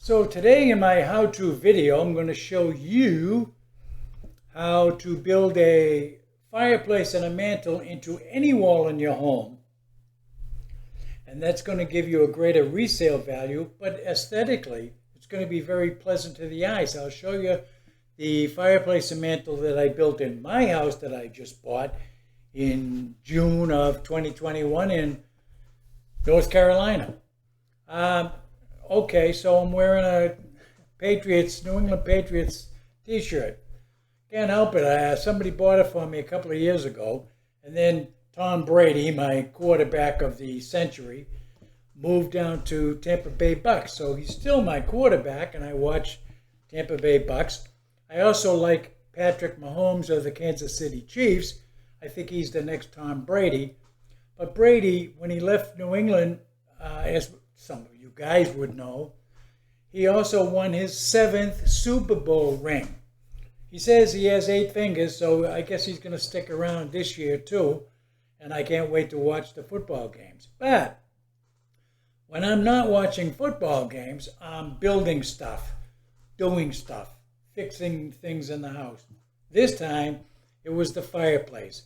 So today in my how-to video, I'm going to show you how to build a fireplace and a mantle into any wall in your home. And that's going to give you a greater resale value, but aesthetically, it's going to be very pleasant to the eyes. I'll show you the fireplace and mantle that I built in my house that I just bought in June of 2021 in North Carolina. Okay, so I'm wearing a New England Patriots t-shirt. Can't help it. Somebody bought it for me a couple of years ago. And then Tom Brady, my quarterback of the century, moved down to Tampa Bay Bucks. So he's still my quarterback, and I watch Tampa Bay Bucks. I also like Patrick Mahomes of the Kansas City Chiefs. I think he's the next Tom Brady. But Brady, when he left New England, as some of you guys would know, he also won his 7th Super Bowl ring. He says he has 8 fingers, so I guess he's going to stick around this year too, and I can't wait to watch the football games. But when I'm not watching football games, I'm building stuff, doing stuff, fixing things in the house. This time, it was the fireplace.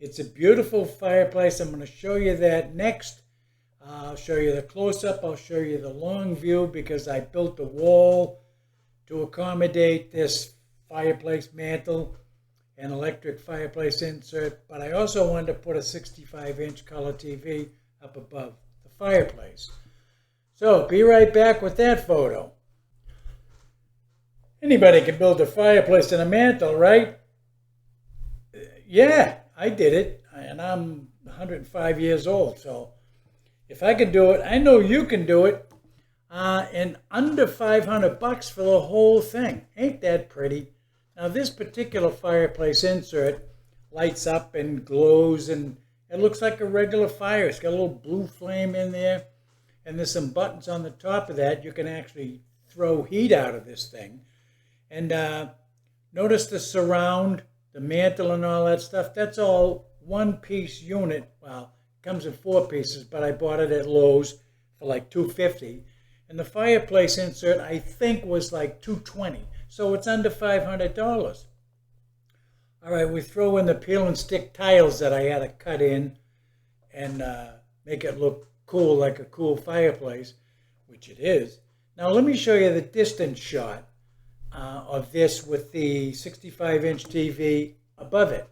It's a beautiful fireplace. I'm going to show you that next. I'll show you the close-up. I'll show you the long view because I built the wall to accommodate this fireplace mantle and electric fireplace insert. But I also wanted to put a 65-inch color TV up above the fireplace. So be right back with that photo. Anybody can build a fireplace and a mantle, right? Yeah, I did it, and I'm 105 years old, so if I can do it, I know you can do it. And under $500 for the whole thing. Ain't that pretty? Now this particular fireplace insert lights up and glows, and it looks like a regular fire. It's got a little blue flame in there, and there's some buttons on the top of that. You can actually throw heat out of this thing. And notice the surround, the mantle and all that stuff. That's all one-piece unit. Well, comes in 4 pieces, but I bought it at Lowe's for like $250. And the fireplace insert, I think, was like $220. So it's under $500. All right, we throw in the peel and stick tiles that I had to cut in and make it look cool, like a cool fireplace, which it is. Now let me show you the distance shot of this with the 65-inch TV above it.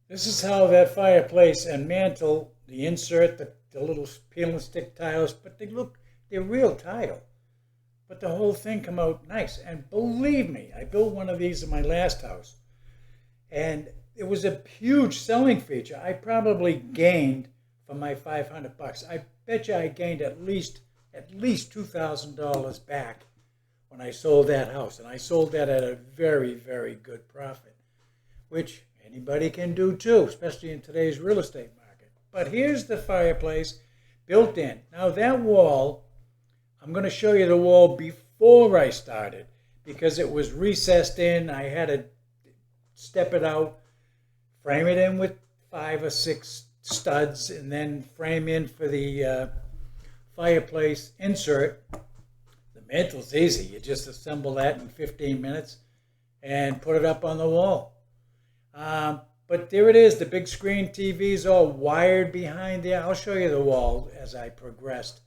This is how that fireplace and mantle, the insert, the little peel and stick tiles, but they're real tile. But the whole thing come out nice. And believe me, I built one of these in my last house. And it was a huge selling feature. I probably gained from my $500. I bet you I gained at least $2,000 back when I sold that house. And I sold that at a very, very good profit, which anybody can do too, especially in today's real estate market. But here's the fireplace built in. Now that wall, I'm going to show you the wall before I started because it was recessed in. I had to step it out, frame it in with 5 or 6 studs, and then frame in for the fireplace insert. The mantle's easy. You just assemble that in 15 minutes and put it up on the wall. But there it is, the big screen TV's all wired behind there. I'll show you the wall as I progressed.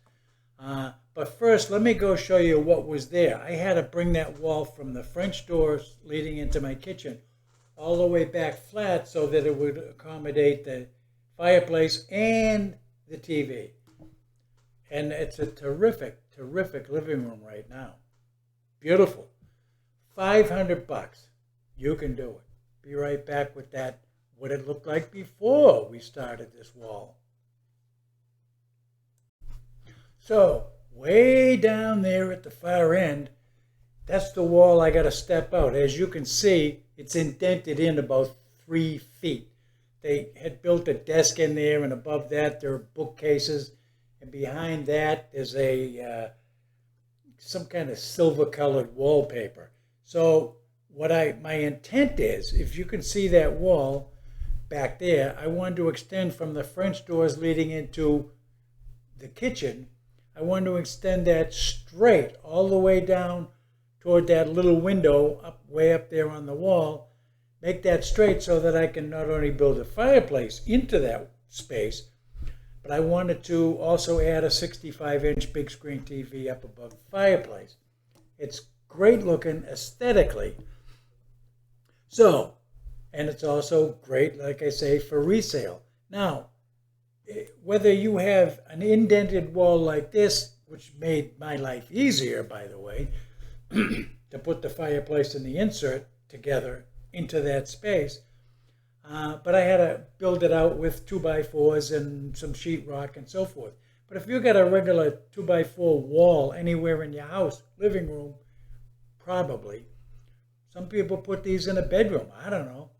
But first, let me go show you what was there. I had to bring that wall from the French doors leading into my kitchen all the way back flat so that it would accommodate the fireplace and the TV. And it's a terrific, terrific living room right now. Beautiful. $500. You can do it. Be right back with that, what it looked like before we started this wall. So, way down there at the far end, that's the wall I got to step out. As you can see, it's indented in about 3 feet. They had built a desk in there, and above that there are bookcases, and behind that is some kind of silver-colored wallpaper. So my intent is, if you can see that wall back there, I wanted to extend from the French doors leading into the kitchen I want to extend that straight all the way down toward that little window way up there on the wall. Make that straight so that I can not only build a fireplace into that space, but I wanted to also add a 65-inch big screen TV up above the fireplace. It's great looking aesthetically. So, and it's also great, like I say, for resale. Now, whether you have an indented wall like this, which made my life easier, by the way, to put the fireplace and the insert together into that space, but I had to build it out with 2x4s and some sheetrock and so forth. But if you got a regular 2x4 wall anywhere in your house, living room, probably. Some people put these in a bedroom. I don't know.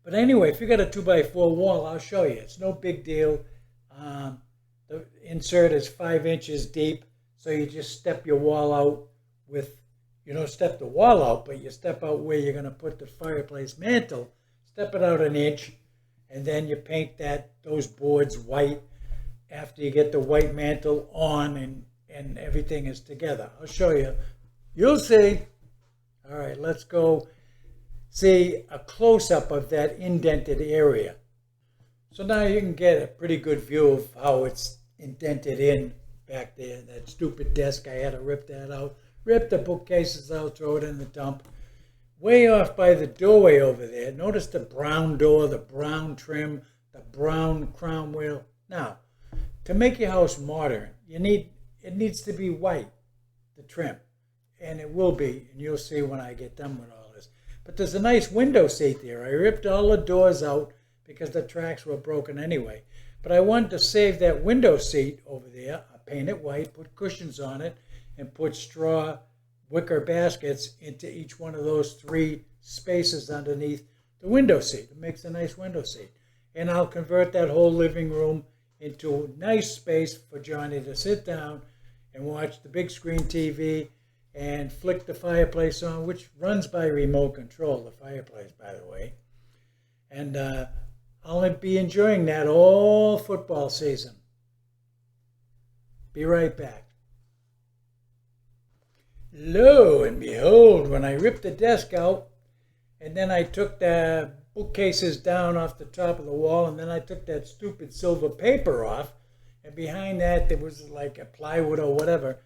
But anyway, if you got a 2x4 wall, I'll show you. It's no big deal. The insert is 5 inches deep, so you just step your wall out with, you don't step the wall out, but you step out where you're going to put the fireplace mantle. Step it out an inch, and then you paint those boards white after you get the white mantle on and everything is together. I'll show you. You'll see. All right, let's go see a close-up of that indented area. So now you can get a pretty good view of how it's indented in back there. That stupid desk, I had to rip that out. Rip the bookcases out, throw it in the dump. Way off by the doorway over there, notice the brown door, the brown trim, the brown crown wheel. Now, to make your house modern, it needs to be white, the trim. And it will be, and you'll see when I get done with all this. But there's a nice window seat there. I ripped all the doors out because the tracks were broken anyway. But I wanted to save that window seat over there. I paint it white, put cushions on it, and put straw wicker baskets into each one of those 3 spaces underneath the window seat. It makes a nice window seat. And I'll convert that whole living room into a nice space for Johnny to sit down and watch the big screen TV and flick the fireplace on, which runs by remote control, the fireplace, by the way. And I'll be enjoying that all football season. Be right back. Lo and behold, when I ripped the desk out, and then I took the bookcases down off the top of the wall, and then I took that stupid silver paper off, and behind that there was like a plywood or whatever,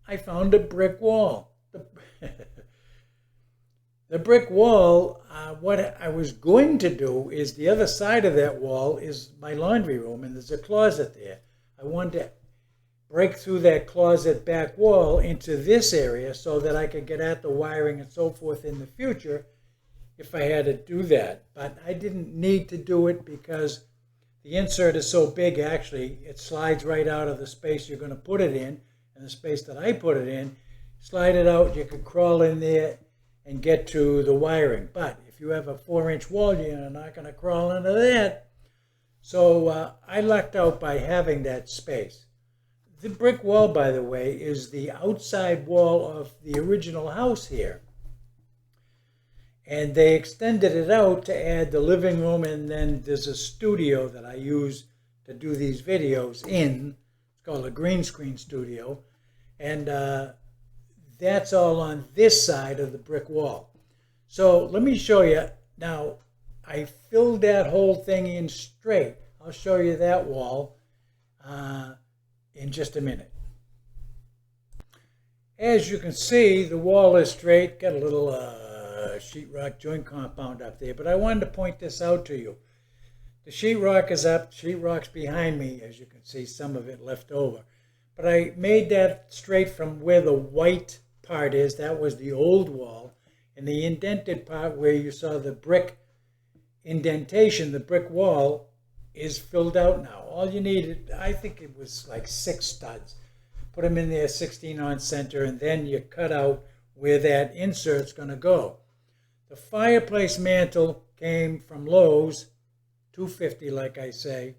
I found a brick wall. The brick wall, what I was going to do is the other side of that wall is my laundry room, and there's a closet there. I wanted to break through that closet back wall into this area so that I could get at the wiring and so forth in the future if I had to do that. But I didn't need to do it because the insert is so big, actually, it slides right out of the space you're going to put it in, and the space that I put it in. Slide it out, you could crawl in there and get to the wiring. But if you have a 4-inch wall, you're not going to crawl into that. So I lucked out by having that space. The brick wall, by the way, is the outside wall of the original house here. And they extended it out to add the living room, and then there's a studio that I use to do these videos in. It's called a green screen studio. And that's all on this side of the brick wall. So let me show you. Now, I filled that whole thing in straight. I'll show you that wall in just a minute. As you can see, the wall is straight. Got a little sheetrock joint compound up there, but I wanted to point this out to you. The sheetrock is up, sheetrock's behind me, as you can see, some of it left over. But I made that straight from where the white part is. That was the old wall. And the indented part where you saw the brick indentation, the brick wall, is filled out now. All you needed, I think it was like 6 studs. Put them in there 16 on center, and then you cut out where that insert's going to go. The fireplace mantle came from Lowe's, $250 like I say,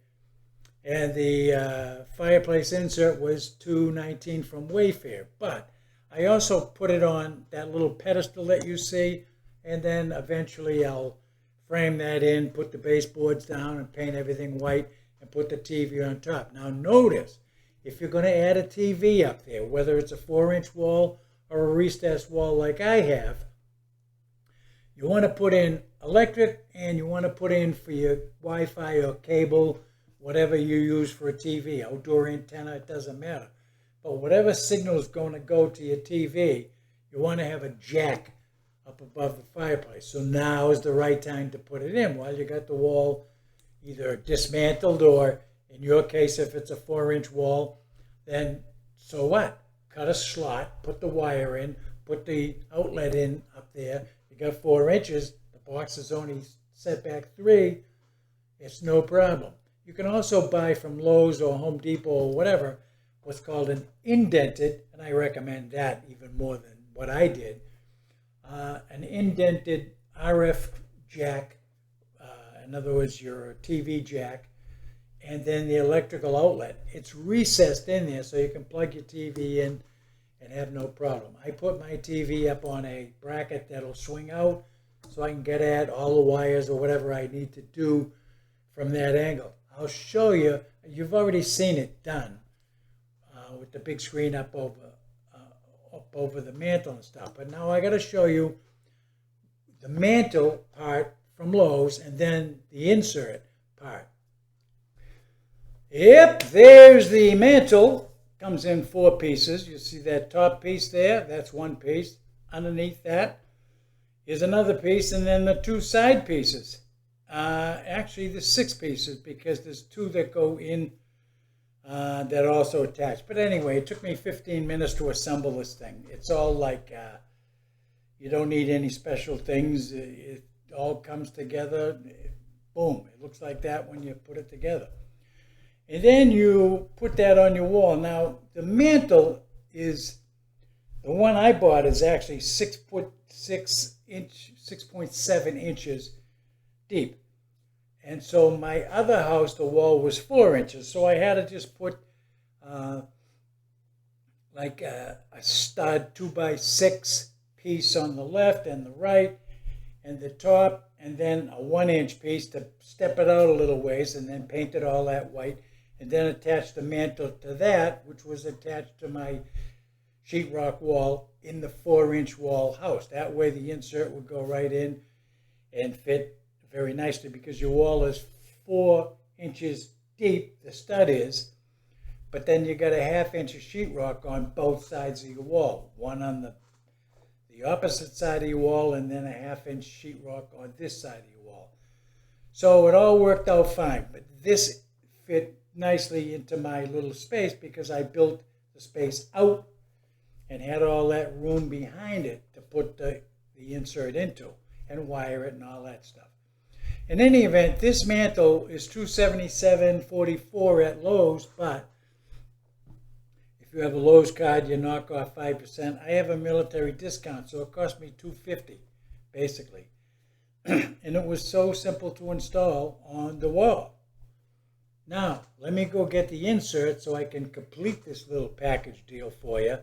and the fireplace insert was $219 from Wayfair. But I also put it on that little pedestal that you see, and then eventually I'll frame that in, put the baseboards down, and paint everything white, and put the TV on top. Now notice, if you're going to add a TV up there, whether it's a 4-inch wall or a recessed wall like I have, you want to put in electric and you want to put in for your Wi-Fi or cable, whatever you use for a TV, outdoor antenna, it doesn't matter. But whatever signal is going to go to your TV, you want to have a jack up above the fireplace. So now is the right time to put it in while you got the wall either dismantled, or in your case, if it's a 4-inch wall, then so what? Cut a slot, put the wire in, put the outlet in up there. You got 4 inches, the box is only set back 3, it's no problem. You can also buy from Lowe's or Home Depot or whatever what's called an indented, and I recommend that even more than what I did, an indented RF jack, in other words, your TV jack, and then the electrical outlet. It's recessed in there so you can plug your TV in and have no problem. I put my TV up on a bracket that'll swing out so I can get at all the wires or whatever I need to do from that angle. I'll show you. You've already seen it done with the big screen up over the mantle and stuff. But now I got to show you the mantle part from Lowe's and then the insert part. Yep, there's the mantle. Comes in 4 pieces. You see that top piece there? That's one piece. Underneath that is another piece, and then the 2 side pieces. Actually, there's 6 pieces because there's 2 that go in that are also attached. But anyway, it took me 15 minutes to assemble this thing. It's all like, you don't need any special things. It all comes together. Boom. It looks like that when you put it together. And then you put that on your wall. Now, the mantle is, the one I bought is actually 6.7 inches deep. And so my other house, the wall was 4 inches. So I had to just put like a stud 2x6 piece on the left and the right and the top, and then a 1-inch piece to step it out a little ways, and then paint it all that white, and then attach the mantle to that, which was attached to my sheetrock wall in the 4-inch wall house. That way the insert would go right in and fit very nicely, because your wall is 4 inches deep, the stud is, but then you got a 1/2 inch of sheetrock on both sides of your wall, one on the opposite side of your wall, and then a 1/2 inch sheetrock on this side of your wall. So it all worked out fine, but this fit nicely into my little space because I built the space out and had all that room behind it to put the insert into and wire it and all that stuff. In any event, this mantle is $277.44 at Lowe's, but if you have a Lowe's card, you knock off 5%. I have a military discount, so it cost me $250, basically. And it was so simple to install on the wall. Now, let me go get the insert so I can complete this little package deal for you.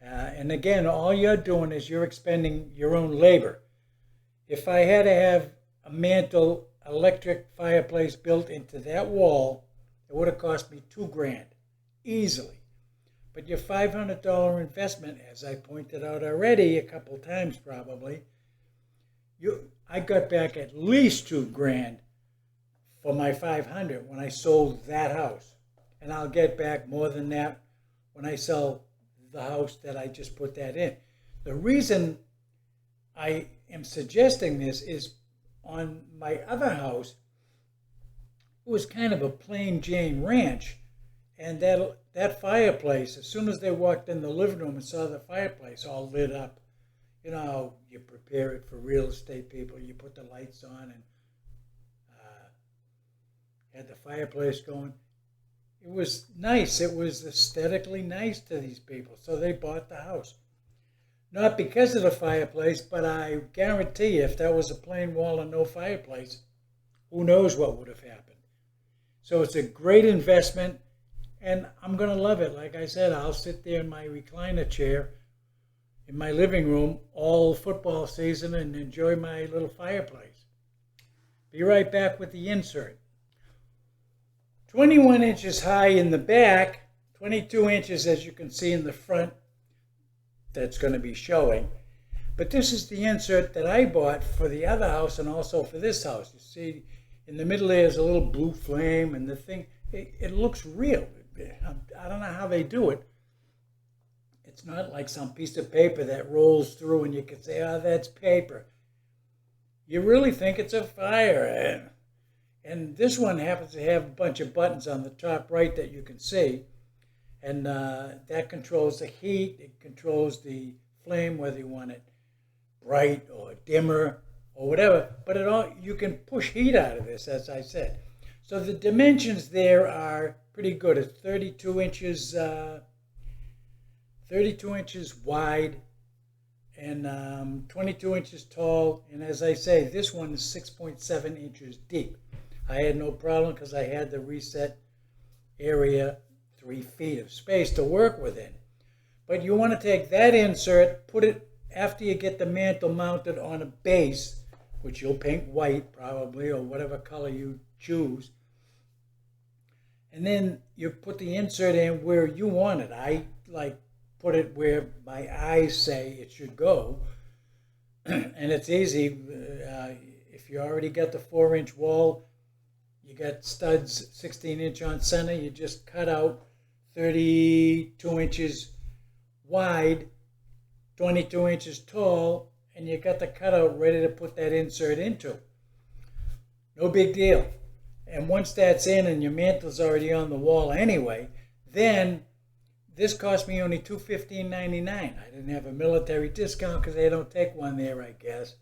And again, all you're doing is you're expending your own labor. If I had to have a mantle electric fireplace built into that wall, it would have cost me $2,000 easily. But your $500 investment, as I pointed out already a couple times probably, I got back at least $2,000 for my $500 when I sold that house. And I'll get back more than that when I sell the house that I just put that in. The reason I am suggesting this is on my other house, it was kind of a plain Jane ranch, and that fireplace, as soon as they walked in the living room and saw the fireplace all lit up, you know how you prepare it for real estate people, you put the lights on and had the fireplace going. It was nice. It was aesthetically nice to these people, so they bought the house. Not because of the fireplace, but I guarantee you, if that was a plain wall and no fireplace, who knows what would have happened. So it's a great investment, and I'm going to love it. Like I said, I'll sit there in my recliner chair in my living room all football season and enjoy my little fireplace. Be right back with the insert. 21 inches high in the back, 22 inches, as you can see in the front, that's going to be showing. But this is the insert that I bought for the other house and also for this house. You see, in the middle there's a little blue flame, and the thing, it looks real. I don't know how they do it. It's not like some piece of paper that rolls through and you can say, oh, that's paper. You really think it's a fire. And this one happens to have a bunch of buttons on the top right that you can see. And that controls the heat. It controls the flame, whether you want it bright or dimmer or whatever. But you can push heat out of this, as I said. So the dimensions there are pretty good. It's 32 inches wide and 22 inches tall. And as I say, this one is 6.7 inches deep. I had no problem because I had the reset area 3 feet of space to work within. But you want to take that insert, put it after you get the mantle mounted on a base, which you'll paint white probably, or whatever color you choose. And then you put the insert in where you want it. I put it where my eyes say it should go. And it's easy. If you already got the 4-inch wall, you got studs 16 inch on center, you just cut out 32 inches wide, 22 inches tall, and you got the cutout ready to put that insert into. No big deal. And once that's in and your mantle's already on the wall anyway, then this cost me only $215.99. I didn't have a military discount because they don't take one there, I guess.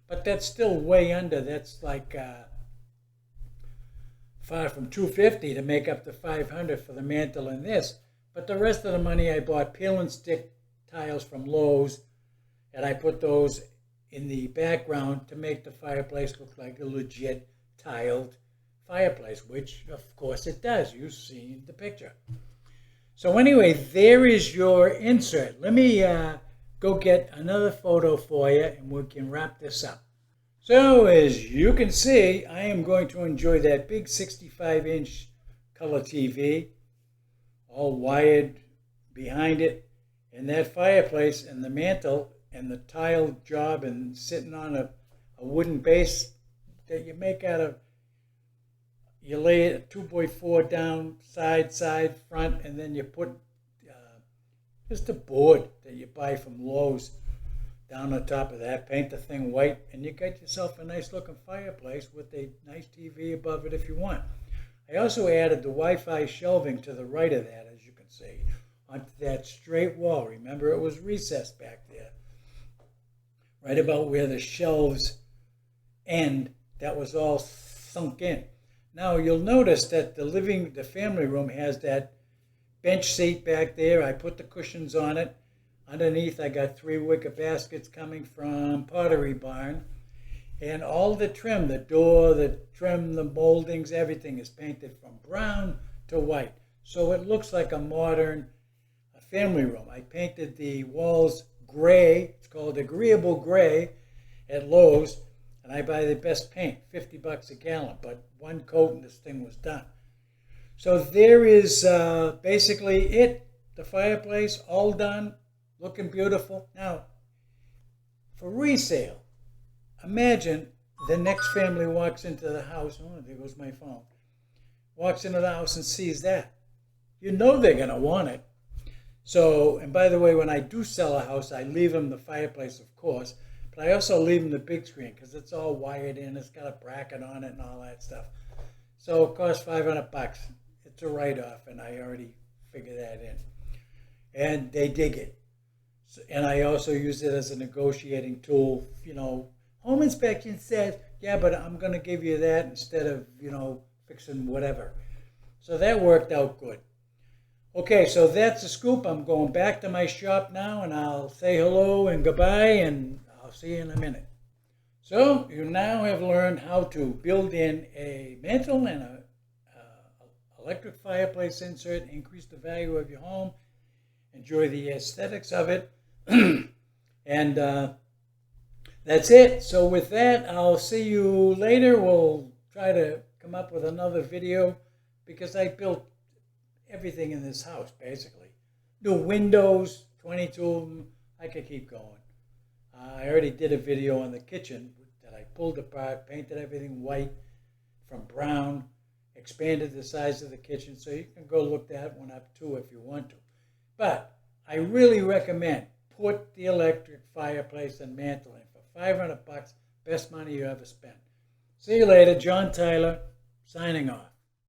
But that's still way under. That's like far from $250 to make up the $500 for the mantle and this. But the rest of the money I bought peel and stick tiles from Lowe's, and I put those in the background to make the fireplace look like a legit tiled fireplace, which of course it does. You've seen the picture. So anyway, there is your insert. Let me go get another photo for you and we can wrap this up. So as you can see, I am going to enjoy that big 65-inch color TV, all wired behind it, and that fireplace and the mantle and the tile job and sitting on a wooden base that you make out of, you lay a 2x4 down, side, front, and then you put just a board that you buy from Lowe's down on top of that, paint the thing white, and you got yourself a nice looking fireplace with a nice TV above it if you want. I also added the Wi-Fi shelving to the right of that, as you can see, onto that straight wall. Remember, it was recessed back there. Right about where the shelves end, that was all sunk in. Now you'll notice that the family room has that bench seat back there. I put the cushions on it. Underneath I got 3 wicker baskets coming from Pottery Barn. And all the trim, the door, the trim, the moldings, everything is painted from brown to white. So it looks like a modern family room. I painted the walls gray. It's called agreeable gray at Lowe's. And I buy the best paint, $50 a gallon, but 1 coat and this thing was done. So there is basically it, the fireplace, all done, looking beautiful. Now, for resale, imagine the next family walks into the house. Oh, there goes my phone. Walks into the house and sees that. You know they're going to want it. So, and by the way, when I do sell a house, I leave them the fireplace, of course. But I also leave them the big screen because it's all wired in. It's got a bracket on it and all that stuff. So it costs $500. It's a write-off, and I already figured that in. And they dig it. So, and I also use it as a negotiating tool. You know, home inspection says, yeah, but I'm going to give you that instead of, you know, fixing whatever. So that worked out good. Okay, so that's the scoop. I'm going back to my shop now, and I'll say hello and goodbye, and I'll see you in a minute. So you now have learned how to build in a mantle and a electric fireplace insert, increase the value of your home, enjoy the aesthetics of it, and that's it. So with that, I'll see you later. We'll try to come up with another video because I built everything in this house, basically. New windows, 22 of them. I could keep going. I already did a video on the kitchen that I pulled apart, painted everything white from brown, expanded the size of the kitchen, so you can go look that one up too if you want to. But I really recommend put the electric fireplace and mantle in for $500, best money you ever spent. See you later, John Tyler, signing off.